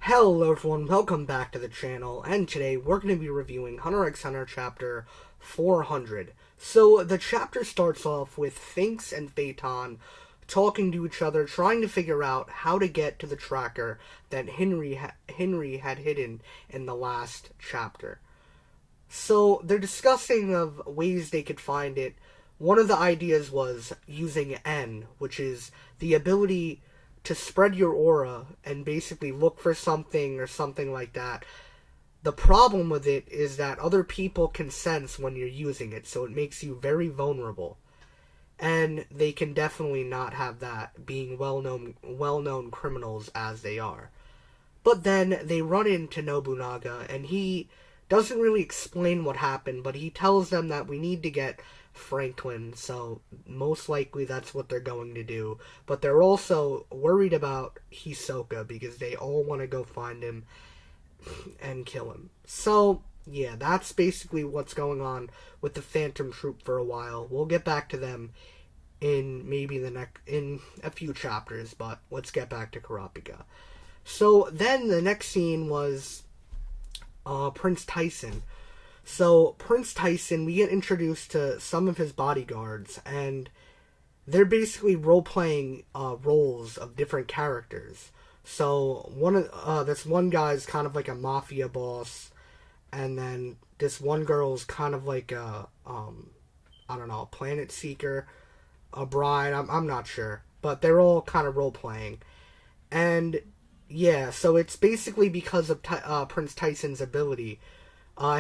Hello everyone, welcome back to the channel, and today we're going to be reviewing Hunter x Hunter chapter 400. So the chapter starts off with Finks and Phaeton talking to each other, trying to figure out how to get to the tracker that Henry had hidden in the last chapter. So they're discussing of ways they could find it. One of the ideas was using N, which is the ability to spread your aura and basically look for something or something like that. The problem with it is that other people can sense when you're using it, so it makes you very vulnerable. And they can definitely not have that, being well-known criminals as they are. But then they run into Nobunaga, and he doesn't really explain what happened, but he tells them that we need to get Franklin, so most likely that's what they're going to do. But they're also worried about Hisoka because they all want to go find him and kill him. So, yeah, that's basically what's going with the Phantom Troupe for a while. We'll get back to them in maybe in a few chapters, but let's get back to Kurapika. So then the next scene was Prince Tyson. So, Prince Tyson, we get introduced to some of his bodyguards, and they're basically role-playing roles of different characters. So, this one guy's kind of like a mafia boss, and then this one girl's kind of like a, a planet seeker, a bride, I'm not sure. But they're all kind of role-playing. And, yeah, so it's basically because of Prince Tyson's ability.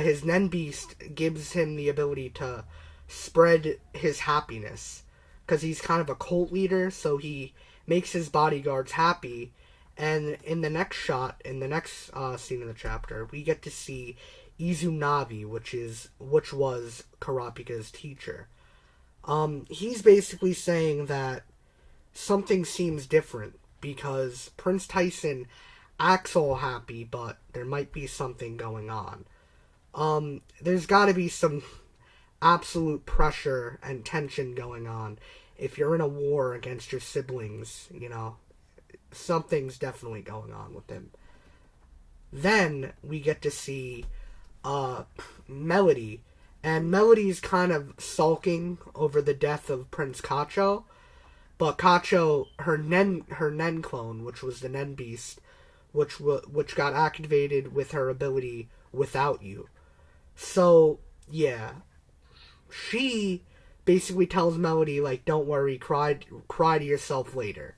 His Nen Beast gives him the ability to spread his happiness, because he's kind of a cult leader, so he makes his bodyguards happy. And in the next shot, in the next scene of the chapter, we get to see Izunavi, which was Kurapika's teacher. He's basically saying that something seems different, because Prince Tyson acts all happy, but there might be something going on. There's gotta be some absolute pressure and tension going on. If you're in a war against your siblings, something's definitely going on with him. Then we get to see, Melody. And Melody's kind of sulking over the death of Prince Kacho. But Kacho, her Nen clone, which was the Nen Beast, which got activated with her ability Without You. So, yeah, she basically tells Melody, like, don't worry, cry to yourself later.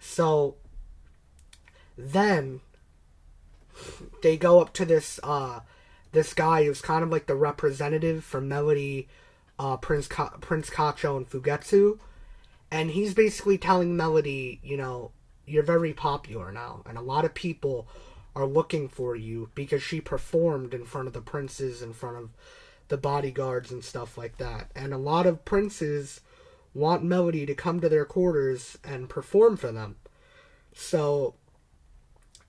So, then, they go up to this guy who's kind of like the representative for Melody, Prince Kacho, and Fugetsu, and he's basically telling Melody, you're very popular now, and a lot of people are looking for you because she performed in front of the princes, in front of the bodyguards and stuff like that. And a lot of princes want Melody to come to their quarters and perform for them. So,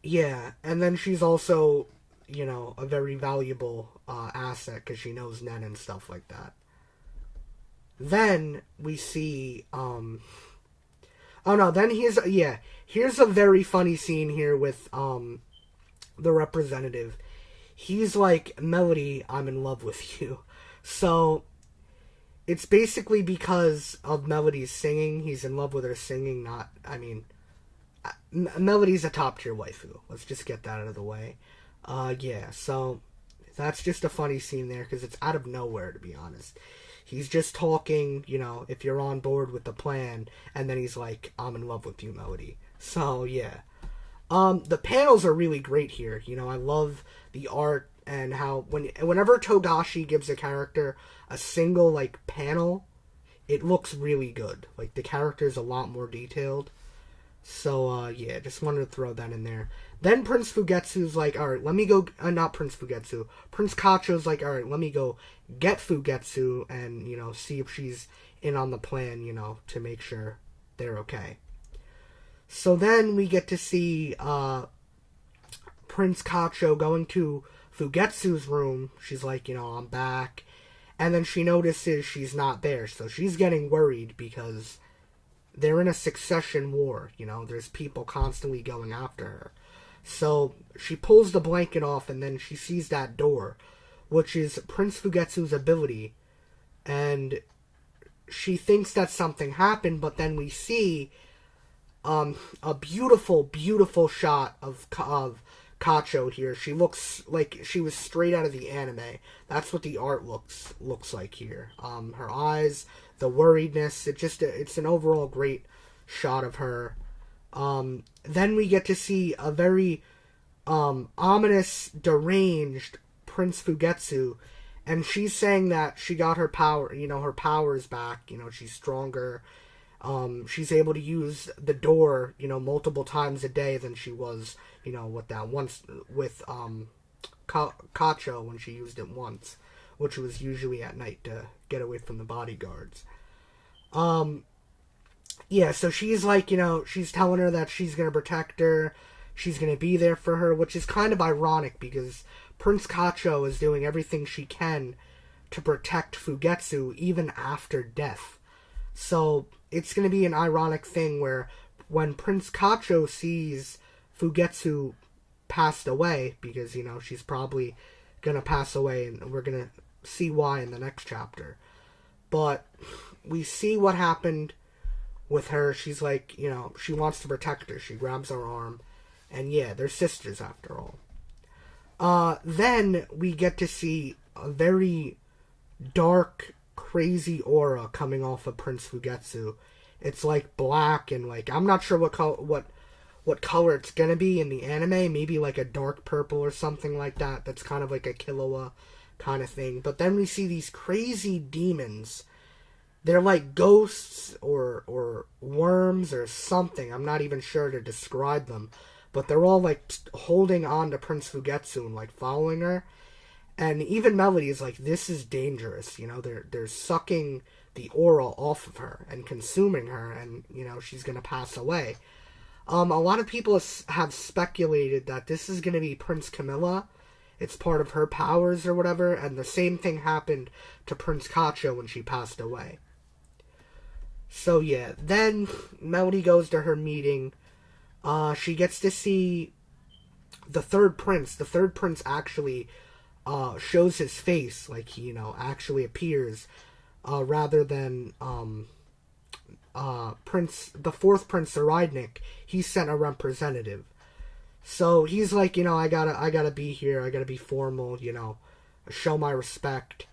yeah. And then she's also, a very valuable asset because she knows Nen and stuff like that. Then we see, here's a very funny scene here with, the representative. He's like, Melody, I'm in love with you. So, it's basically because of Melody's singing. He's in love with her singing, Melody's a top tier waifu. Let's just get that out of the way. So, that's just a funny scene there, because it's out of nowhere, to be honest. He's just talking, if you're on board with the plan, and then he's like, I'm in love with you, Melody. So, yeah. The panels are really great here. I love the art and how whenever Togashi gives a character a single, panel, it looks really good. The character's a lot more detailed. So, yeah, just wanted to throw that in there. Then Prince Fugetsu's like, alright, let me go, not Prince Fugetsu. Prince Kacho's like, alright, let me go get Fugetsu and, see if she's in on the plan, to make sure they're okay. So then we get to see Prince Kacho going to Fugetsu's room. She's like, I'm back. And then she notices she's not there. So she's getting worried because they're in a succession war. There's people constantly going after her. So she pulls the blanket off, and then she sees that door, which is Prince Fugetsu's ability. And she thinks that something happened, but then we see a beautiful, beautiful shot of Kacho here. She looks like she was straight out of the anime. That's what the art looks like here. Her eyes, the worriedness, it's an overall great shot of her. Then we get to see a very ominous, deranged Prince Fugetsu, and she's saying that she got her power, her powers back, she's stronger. She's able to use the door, multiple times a day than she was, with that once, with, Kacho when she used it once, which was usually at night to get away from the bodyguards. Yeah, so she's like, she's telling her that she's gonna protect her, she's gonna be there for her, which is kind of ironic because Prince Kacho is doing everything she can to protect Fugetsu even after death. So it's going to be an ironic thing where when Prince Kacho sees Fugetsu passed away, because, she's probably going to pass away, and we're going to see why in the next chapter. But we see what happened with her. She's like, she wants to protect her. She grabs her arm, and yeah, they're sisters after all. Then we get to see a very dark, crazy aura coming off of Prince Fugetsu. It's like black and like, I'm not sure what color it's gonna be in the anime. Maybe like a dark purple or something like that. That's kind of like a Killua kind of thing. But then we see these crazy demons. They're like ghosts or worms or something. I'm not even sure to describe them. But they're all like holding on to Prince Fugetsu and like following her. And even Melody is like, this is dangerous. They're sucking the aura off of her and consuming her, and she's gonna pass away. A lot of people have speculated that this is gonna be Prince Camilla. It's part of her powers or whatever, and the same thing happened to Prince Kacho when she passed away. So yeah, then Melody goes to her meeting. She gets to see the third prince. The third prince actually shows his face, like he, actually appears, rather than the fourth Prince Saridnik. He sent a representative. So he's like, I gotta be here. I gotta be formal. Show my respect.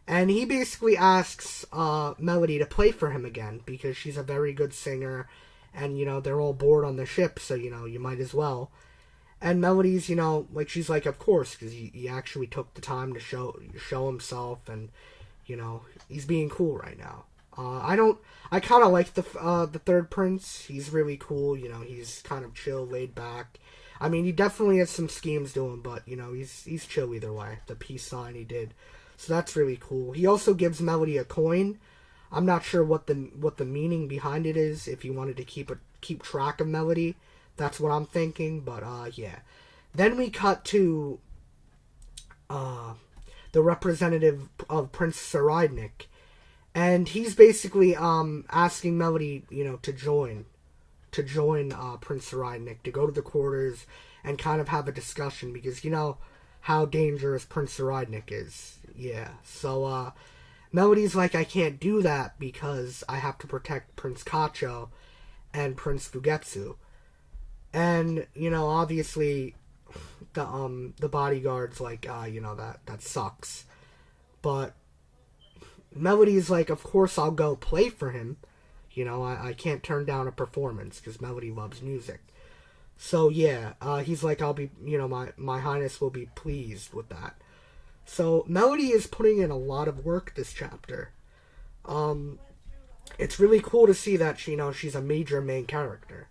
And he basically asks Melody to play for him again because she's a very good singer. And, they're all bored on the ship, so, you might as well. And Melody's, she's like, of course, because he actually took the time to show himself, and, he's being cool right now. I kind of like the third prince. He's really cool, he's kind of chill, laid back. I mean, he definitely has some schemes to him, but, he's chill either way. The peace sign he did. So that's really cool. He also gives Melody a coin. I'm not sure what the meaning behind it is. If you wanted to keep track of Melody, that's what I'm thinking. But yeah. Then we cut to the representative of Prince Saridnik, and he's basically asking Melody, to join Prince Saridnik, to go to the quarters and kind of have a discussion, because how dangerous Prince Saridnik is. Yeah. So Melody's like, I can't do that because I have to protect Prince Kacho and Prince Fugetsu. And, obviously the bodyguard's like, that sucks. But Melody's like, of course I'll go play for him. I can't turn down a performance because Melody loves music. So yeah, he's like, I'll be, my highness will be pleased with that. So Melody is putting in a lot of work this chapter. It's really cool to see that she's a major main character.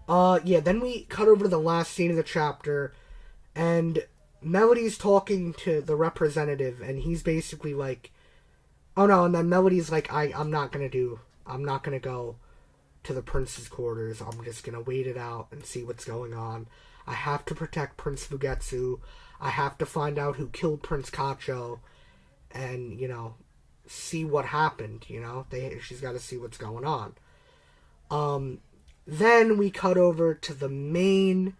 Yeah, then we cut over to the last scene of the chapter, and Melody's talking to the representative, and he's basically like, oh no, and then Melody's like, I'm not gonna go to the prince's quarters. I'm just gonna wait it out and see what's going on. I have to protect Prince Fugetsu. I have to find out who killed Prince Kacho and, see what happened, she's got to see what's going on. Then we cut over to the main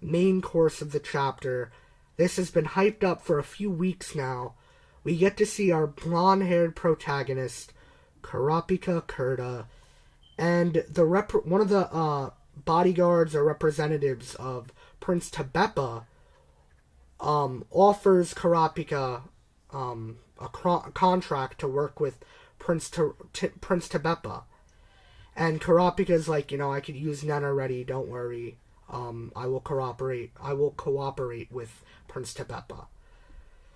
main course of the chapter. This has been hyped up for a few weeks now. We get to see our blonde-haired protagonist, Kurapika Kurta, and one of the bodyguards or representatives of Prince Tebepa offers Kurapika a contract to work with Prince Tebepa. And Kurapika's like, I could use Nen already, don't worry. I will cooperate with Prince Tebepa.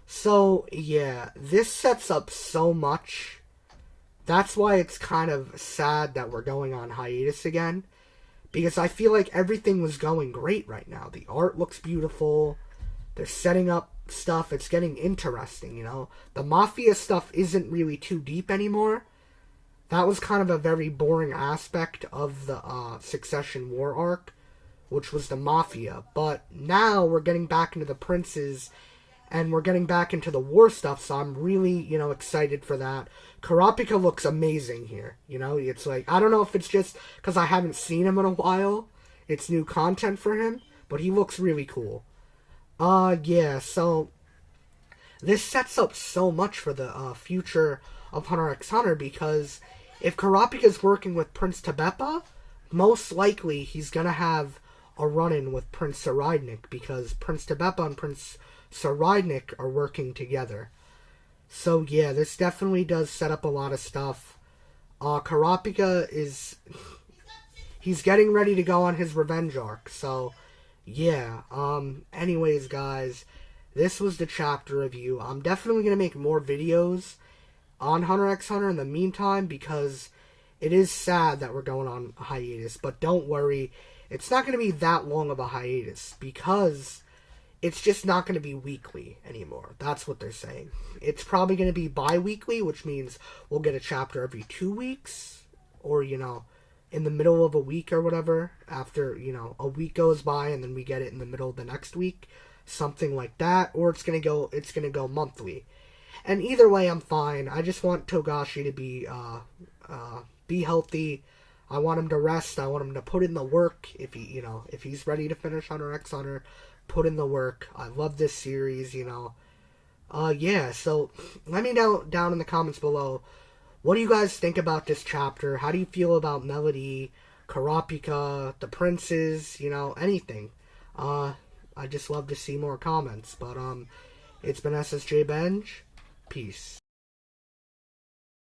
So, yeah, this sets up so much. That's why it's kind of sad that we're going on hiatus again. Because I feel like everything was going great right now. The art looks beautiful. They're setting up stuff. It's getting interesting, The Mafia stuff isn't really too deep anymore. That was kind of a very boring aspect of the Succession War arc, which was the Mafia. But now we're getting back into the princes, and we're getting back into the war stuff, so I'm really, excited for that. Kurapika looks amazing here, It's like, I don't know if it's just because I haven't seen him in a while. It's new content for him, but he looks really cool. Yeah, so this sets up so much for the future of Hunter x Hunter, because if Kurapika's working with Prince Tebepa, most likely he's gonna have a run-in with Prince Saradnik, because Prince Tebepa and Prince Saradnik are working together. So yeah, this definitely does set up a lot of stuff. Kurapika he's getting ready to go on his revenge arc, so yeah. Anyways, guys, this was the chapter review. I'm definitely gonna make more videos on Hunter x Hunter in the meantime, because it is sad that we're going on a hiatus, but don't worry, it's not going to be that long of a hiatus, because it's just not going to be weekly anymore. That's what they're saying. It's probably going to be bi-weekly, which means we'll get a chapter every 2 weeks, or, in the middle of a week or whatever, after, a week goes by and then we get it in the middle of the next week, something like that, or it's going to go monthly. And either way, I'm fine. I just want Togashi to be healthy. I want him to rest. I want him to put in the work. If he's ready to finish Hunter x Hunter, put in the work. I love this series. Yeah. So let me know down in the comments below. What do you guys think about this chapter? How do you feel about Melody, Kurapika, the princes? Anything. I just love to see more comments. But it's been SSJ Benj. Peace.